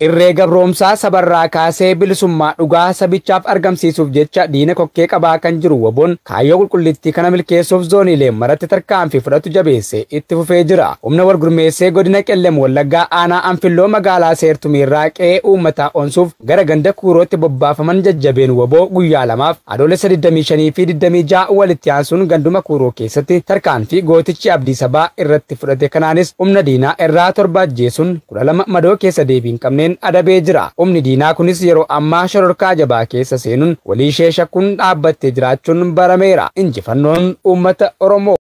Irree gabroomsaa sabarraa kaasee bilisummaa dhugaa sabichaaf argamsiisuuf jecha diina kokkee qabaa kan jiru WBOn kaayyoo qulqullittii kana milkeessuuf zooniilee maratti tarkaanfii fudhatu jabeessee itti fufee jira. Humna wal gurmeessee godina Qellem Wallaggaa aanaa Anfilloo magaalaa Seertumiirraa qe'ee uummataa onsuuf gara ganda Kuurootti bobbaafaman jajjabeen WBO guyyaa lamaaf adoolessa 25 fi 26 walitti aansuun ganduma Kuuroo keessatti tarkaanfii gootichi Abdii Sabaa irratti fudhate. Kanaanis humna diinaa irraa 7 ajjeesuun 12 madoo keessa deebii hin qabne adabee jira. Humni diinaa kunis yeroo ammaa shororkaa jabaa keessa seenuun walii ishee shakkuun dhaabbattee jiraachuun barameera. Injifannoon uummata Oromoo.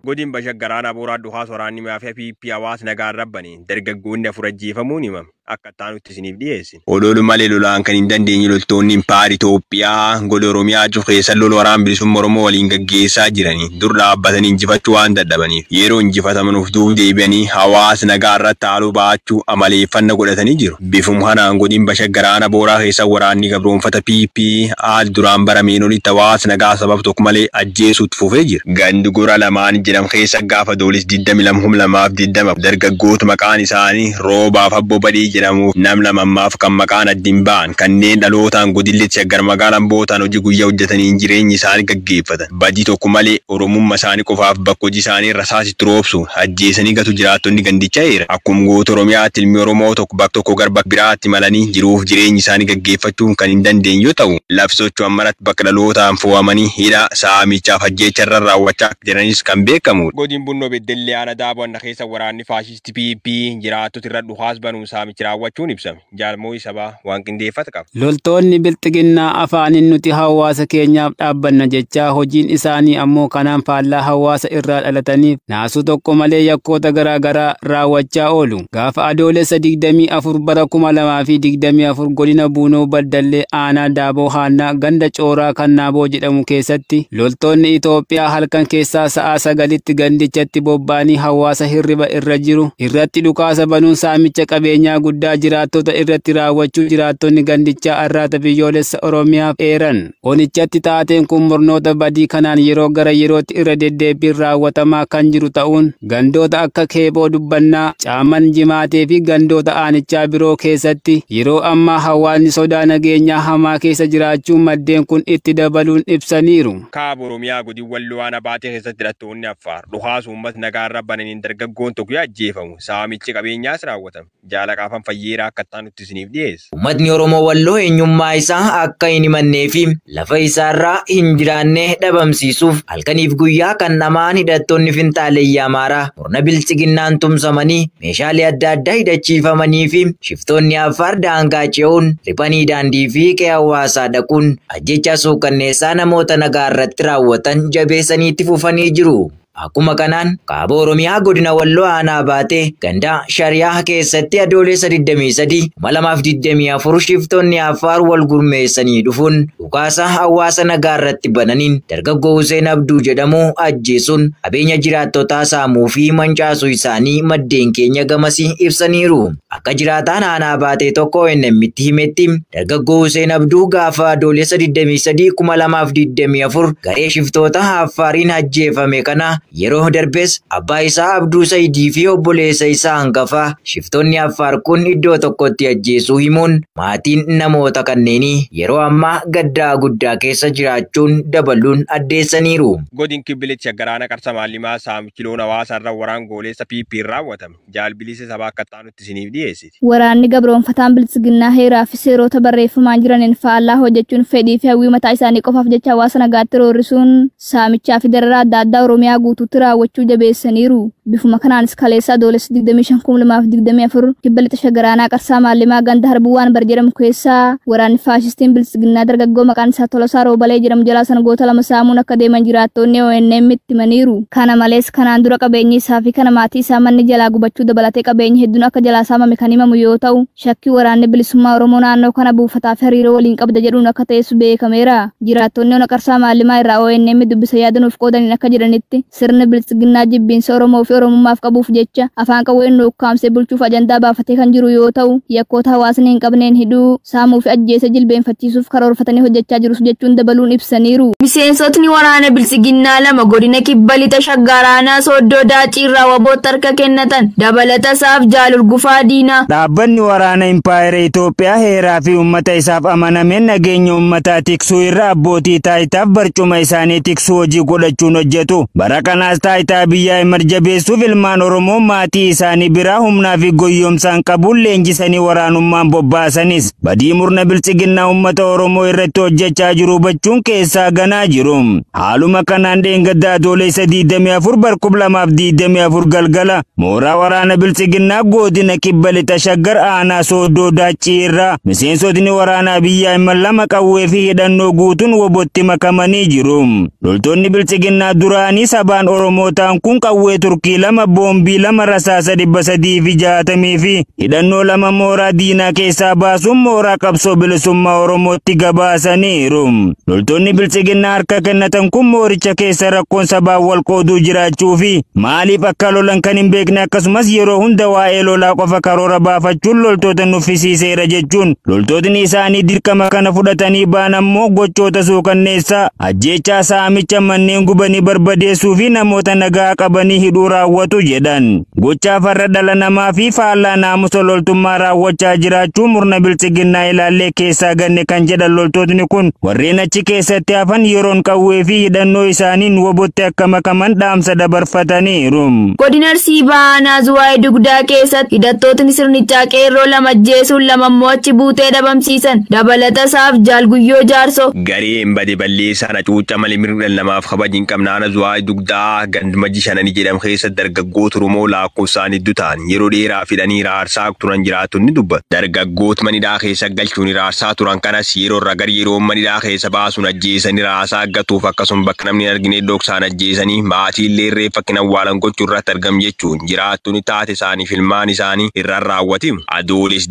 Godin Bashaggaraan Abooraa Duhaa Soraanni Maafia PP Hawaasa nagaan rabbanii dargaggoonni afur ajjeefamuun himame. Akka taanutti isiniif dhiyeessine. Oloolu malee lolaan kan hin dandeenye loltoonni Impaar Itoophiyaa goda Oromiyaa cuuf keessa lol waraan bilisummaa Oromoo waliin gaggeessaa jiranii dur dhaabbatanii injifachuu waan dadhabaniif yeroo injifataman of duub deebi'anii hawaasa nagaa irratti haaluu baachuu amaleeffannaa godhatanii jiru. Bifuma kanaan godin Bashaggaraan Abooraa keessa waraanni gabroonfata PP haal duraan barameen olitti hawaasa nagaa sabab tokko malee ajjeesuutti fufee jira. Gandi gora lamaan jedham keessa gaafa doolis 22 dargaggoota maqaan isaanii Roobaaf Abboo Badii jedhamuuf nam lamammaaf kan maqaan addiin ba'an kanneen dhalootaan godilletti shaggar magaalaan bootaan hojii guyyaa hojjetanii jireenyi isaanii gaggeeffatan. Badii tokko malee Oromummaa isaanii qofaaf bakka hojii isaanii rasaasitti roobsu ajjeesanii gatu jiraattonni gandichaa eera. Akkuma goota Oromiyaatti ilmi Oromoo tokko bakka tokko gara bakka biraatti malanii jiruuf jireenyi isaanii gaggeeffachuun kan hin dandeenye yoo ta'u labsochuun maratti bakka dhalootaan fo'amanii hidha saamichaaf ajjeecharra raawwachaa jiranis kan beekamu. Godin Bunnoo Beddellee Aanaa Daaboo keessa waraanni faashisti PP jiraattota irra dhukaasa banuun saamicha raawwachuun ibsame. Jaalmoo sabaa waan qindeeffate qaba. Loltoonni bilxiginnaa afaaniin nuti hawaasa keenyaaf dhaabbanna jechaa hojiin isaanii ammoo kanaan faallaa hawaasa irraa dhalataniif naasuu tokko malee yakkoota garaagaraa raawwachaa oolu. Gaafa adoolessa 24 bara 2024 godina Buunoo Baddallee Aanaa Daaboo Haannaa ganda Cooraa kan Naaboo jedhamu keessatti loltoonni Itoophiyaa halkan keessaa sa'a 9tti gandichatti bobba'anii hawaasa hirriba irra jiru irratti dhukaasa banuun saamicha qabeenyaa guddaa jiraattota irratti raawwachuu jiraattonni gandichaa arraata biyyoolessa Oromiyaaf eeran. Onichatti taateen kun murnoota badii kanaan yeroo gara yerootti irra deddeebiin raawwatamaa kan jiru ta'uun gandoota akka Keeboo Dubbannaa, Caaman Jimaatee fi gandoota aanichaa biroo keessatti yeroo ammaa hawaasni sodaa nageenyaa hamaa keessa jiraachuun maddeen kun itti dabaluun ibsaniiru. Kaaba Oromiyaa godin Walloo Aanaa Baatee keessatti hidhattoonni Affaar dhukaasa uummata nagaa bananiin dargaggoon tokko ajjeefamu saamichi qabeenyaas raawwatame. Jaalaqaafan fayyeeraa akka taanutti isiniif dhiyeessa. Uummatni Oromoo Walloo eenyummaa isaa akka hin himannee fi lafa isaarraa hin jiraanne dhabamsiisuuf halkaniif guyyaa kan namaan hidhattoonni finxaaleeyyii Amaaraa murna bilchiginnaan tumsamanii meeshaalee adda addaa hidhachiifamanii fi shiftoonni Affaar daangaa ce'uun riphanii daandii fi qe'ee hawaasaa dhaquun ajjeechaa suukanneessaa namoota nagaa irratti raawwatan jabeessanii itti fufanii jiru. Akkuma kanaan kaaba Oromiyaa godina Walloo Aanaa Baatee ganda Shariyaa keessatti adoolessa 23 2024 shiftoonni Affaar wal gurmeessanii dhufuun dhukaasa hawaasa nagaa irratti bananiin dargaggoo Hussein Abduu jedhamu ajjeesuun qabeenya jiraattotaa saamuu fi mancaasuu isaanii maddeen keenya gamasii ibsaniiru. Akka jiraataan Aanaa Baatee tokko NM'tti himetti dargaggoo Hussein Abduu gaafa adoolessa 23 2024 garee shiftoota Affaariin ajjeefame kana yeroo darbes abbaa isaa Abduu Saidii fi obboleessa isaa hangafaa shiftoonni Affaar kun iddoo tokkotti ajjeesuu himuun maatiin namoota kanneenii yeroo ammaa gaddaa guddaa keessa jiraachuun dabaluun addeessaniiru. Godin Kibbilicha garaana qarsa maallimaa saamichiloon hawaasa irra waraan gooleessa PP raawwatame. Jaalbilisa sabaa akka taanutti isiniif dhiyeessiti. Waraanni gabroonfataan bilchiginnaa heeraa fi seerota barreeffamaan jiraniin faallaa hojjechuun fedhii fi hawwii mataa isaanii qofaaf jecha hawaasa nagaatti roorrisuun saamichaa fi dararaa adda addaa Oromiyaa guutuutti raawwachuu jabeessaniiru. Bifuma kanaanis kaleessa adoolessa 25 Kibbalixa shagaraanaa qarsaa maallimaa ganda Harbuwaan bar jedhamu keessaa waraanni faashistiin bilchiginnaa dargaggoo maqaan isaa Tolosaa Roobalee jedhamu jalaa sangoota lama saamuun akka deeman jiraattonni ONM itti himaniiru. Kana malees kanaan dura qabeenyi isaa fi kana maatii isaa manni jalaa gubachuu dabalatee qabeenyi hedduun akka jalaa saamame kan himamu yoo ta'u shakkii waraanni bilisummaa Oromoo naannoo kana buufataa fi hariiroo waliin qabda jedhuun akka ta'es beekameera. Jiraattonni qarsaa maallimaa irraa ONM dubbisa yaadanuuf qoodaniin akka jedhanitti sirni bilchiginnaa jibbiinsa Oromoo fi oromummaaf qabuuf jecha afaan qawween nokkaamsee bulchuuf ajandaa baafatee kan jiru yoo ta'u yakkoota hawaasni hin qabneen hidhuu saamuu fi ajjeesa jilbeenfachiisuuf karoorfatanii hojjechaa jirus jechuun dabaluun ibsaniiru. Miseensotni waraana bilisiginnaa lama godina kibba lixa shaggaraanaa Sooddoo Daacii irraa wabootti harka kennatan dabalata isaaf Jaalul Gufaa Diinaa. Dhaabbanni waraana Impaayera Itoophiyaa heeraa fi uummata isaaf amanameen nageenya uummataa tiksuu irra abbootii taayitaaf barcuma isaanii tiksuu hojii godhachuun hojjetu. Bara kanaas taayitaa biyyaa jabeessuuf ilmaan Oromoo maatii isaanii biraa humnaa fi goyyomsaan qabuun leenjisanii waraanummaan bobbaasanis badii murna bilchiginnaa uummata Oromoo irratti hojjechaa jiru hubachuun keessaa ganaa jiru. Haaluma kanaan dheengaddaa adoolessa 24 bara 2024 galgala mooraa waraana bilchiginnaa godina kibba lixa shaggar aanaa Sooddoo Daacii irraa miseensotni waraanaa biyyaa lama qawwee fi hidhannoo guutuun wobootti makamanii jiru. Loltoonni bilchiginnaa duraanii sabaan Oromoo ta'an kun qawwee Turkii lama boombii lama rasaasa 360 fi hidhannoo lama mooraa diinaa keessaa baasuun mooraa qabsoo bilisummaa Oromootti gabaasaniiru. Loltoonni bilchiginnaa harka kennatan kun mooricha keessa rakkoon sabaa wal qooduu jiraachuu fi maaliif akka lolan kan hin beekne akkasumas yeroo hunda waa'ee lolaa qofa karoora baafachuun loltoota nuffisiiseera jechuun loltootni isaanii dirqama kana fudhatanii ba'an ammoo gochoota suukanneessaa ajjeechaa saamicha manneen gubanii barbadeessuu fi namoota nagaa qabanii hidhuu raawwatu jedhan. Gochaa farra dhala namaa fi faallaa naamusa loltummaa raawwachaa jiraachuu murna bilchiginnaa ilaallee keessaa ganne kan jedhan loltootni kun warreen achi keessatti hafan yeroon qawwee fi hidhannoo isaaniin wobootti akka makaman dhaamsa dabarfataniiru. Godina Arsii Bahaa Zuwaayee Dugdaa keessatti hidhattootni sirnichaa qeerroo lama ajjeesuun lama immoo achi buutee dhabamsiisan dabalata isaaf Jaalguyyoo Jaarsoo. Gareen bade balleessaan hacuucca malee mirga namaaf kabajiin qabnaana Zuwaayee Dugdaa gandmaji shananii jedhamu keessatti dargaggoota Oromoo lakkoofsaan hedduu ta'an yeroo dheeraa fidanii raarsaa turan jiraattonni dubbatu. Dargaggoota manidhaa keessa galchuun raarsaa turan kanas yeroo irraa gara yeroo manidhaa keessa baasuun ajjeesanii raarsaa gatuuf akkasuma bakka namni argine dhoksaan ajjeesanii maatiillee reeffa kan awwaalan gochuu irratti argam jechuun jiraattonni taate isaanii filmaan isaanii irraan raawwatimu. Adoolessa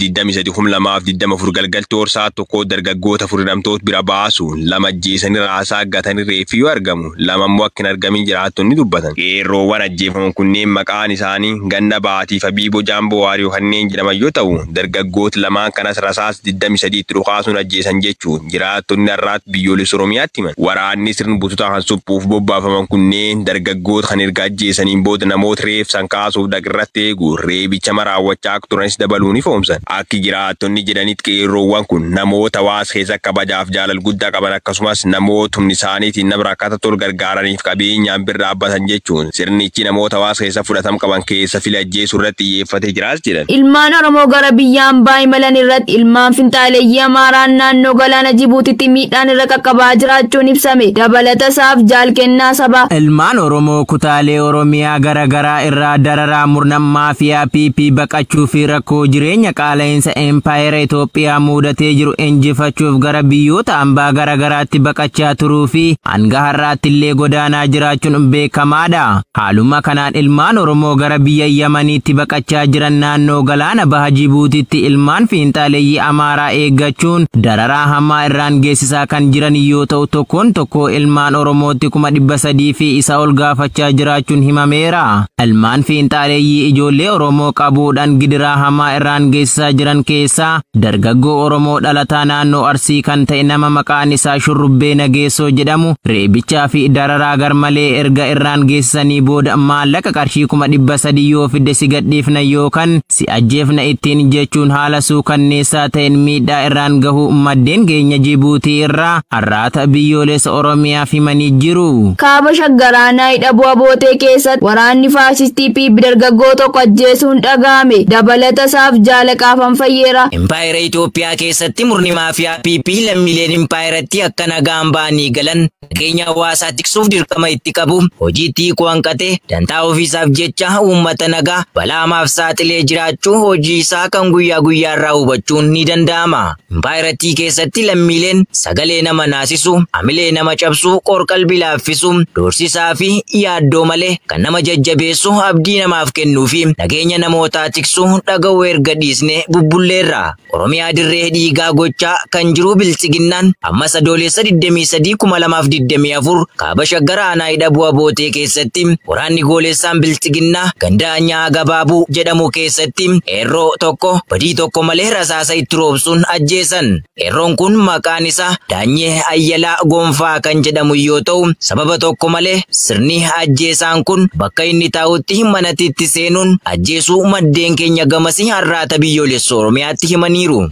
23 galgal toorsaa tokko dargaggoota furidhamtoota bira baasuun lama ajjeesanii raarsaa gatanii reeffi yoo argamu lama immoo akka hin argamin jiraattonni dubbatan. Qeerroowwan ajjeefaman kunneen maqaan isaanii Ganna Baatii fi Biiboo Jaamboo Waariyoo kanneen jedhaman yoo ta'u dargaggoota lamaan kanas rasaas 23 dhukaasuun ajjeesan jechuun jiraattonni har'aatti biyyoolessa Oromiyaatti himan. Waraanni sirna bututaan suphuuf bobbaafaman kunneen dargaggoota kan erga ajjeesaniin booda namoota reefsan kaasuuf dhaqirratti eegu reebicha raawwachaa turanis dabaluun ifoomsan. Akki jiraattonni jedhanitti qeerroowwan kun namoota hawaasa keessa kabajaaf jaalala guddaa qaban akkasumas namoota humni isaaniitiin nama rakkata tol gargaaraniif qabeenyaan bira dhaabbatan jechuun sirnichi namoota hawaasa keessa fudhatama qaban keessa fila ajjeesuu irratti xiyyeeffatee jiraas jedhan. Ilmaan Oromoo gara biyyaan baa'imalan irratti ilmaan finxaaleeyyii Amaaraan naannoo galaana Jibuutitti miidhaan irra qaqqabaa jiraachuun ibsame dabalata isaaf Jaalkennaa Sabaa. Ilmaan Oromoo kutaalee Oromiyaa garagaraa irraa dararaa murna maafiyaa PP baqachuu fi rakkoo jireenya qaala'insa Impaayera Itoophiyaa mudatee jiru injifachuuf gara biyyoota ambaa garagaraatti baqachaa turuu fi hanga har'aatti illee godaanaa jiraachuun beekamaadha. Haaluma kanaan ilmaan Oromoo gara biyya Yamaniitti baqachaa jiran naannoo galaana baha Jibuutitti ilmaan fiinxaaleeyyii Amaaraa eeggachuun dararaa hamaa irraan geessisaa kan jiran yoo ta'u tokko ilmaan Oromootti 300 fi isa ol gaafachaa jiraachuun himameera. Ilmaan fiinxaaleeyyii ijoollee Oromoo qabuudhaan gidiraa hamaa irraan geessisaa jiran keessaa dargaggoo Oromoo dhalataa naannoo Arsii kan ta'e nama maqaan isaa Shurrubbee Nageessoo jedhamu reebichaa fi dararaa garmalee erga irraan geessisanii booda maallaqa qarshii 300 yoo fide si gadhiifna yookaan si ajjeefna ittiin jechuun haala suukanneessaa ta'een miidhaa irraan gahu maddeen keenya Jibuutii irraa har'aata biyyoolessa Oromiyaa himanii jiru. Kaaba shaggaraanaa hidha bu'aa bootee keessatti waraanni faasistii PP dargaggoo tokko ajjeesuun dhaga'ame dabalata isaaf Jaalaqaafan Fayyeera. Impaayera Itoophiyaa keessatti murni maafiyaa PP lammiileen impaayeratti akka nagaan ba'anii galan nageenya hawaasaa tiksuuf dirqama itti qabu hojiitti hiikuu hanqate dantaa ofiisaaf jecha uummata nagaa balaamaaf saaxilee jiraachuu hojii isaa kan guyyaa guyyaarraa hubachuun ni danda'ama. Impaayeratti keessatti lammiileen sagalee nama naasisu, amilee nama cabsu, qorqalbii laaffisu, doorsisaa fi yaaddoo malee kan nama jajjabeessu abdii namaaf kennuu fi nageenya namootaa tiksu dhaga'uu erga dhiisne bubbulleerra. Oromiyaa dirree dhiigaa gochaa kan jiru bilchiginnaan ammas adoolessa 23 2024 kaaba shaggar aanaa hidha bu'aa bootee keessatti waraanni goolee hundeessaan bilchiginnaa gandaanyaa gabaabuu jedhamu keessatti eerroo tokko badii tokko malee rasaasa itti roobsuun ajjeesan. Eerroon kun maqaan isaa Daanyee Ayyalaa Gonfaa kan jedhamu yoo ta'u sababa tokko malee sirni ajjeesaan kun bakka inni taa'utti manatti seenuun ajjeesuu maddeen keenya gamasii har'aata biyyoolessa Oromiyaatti himaniiru.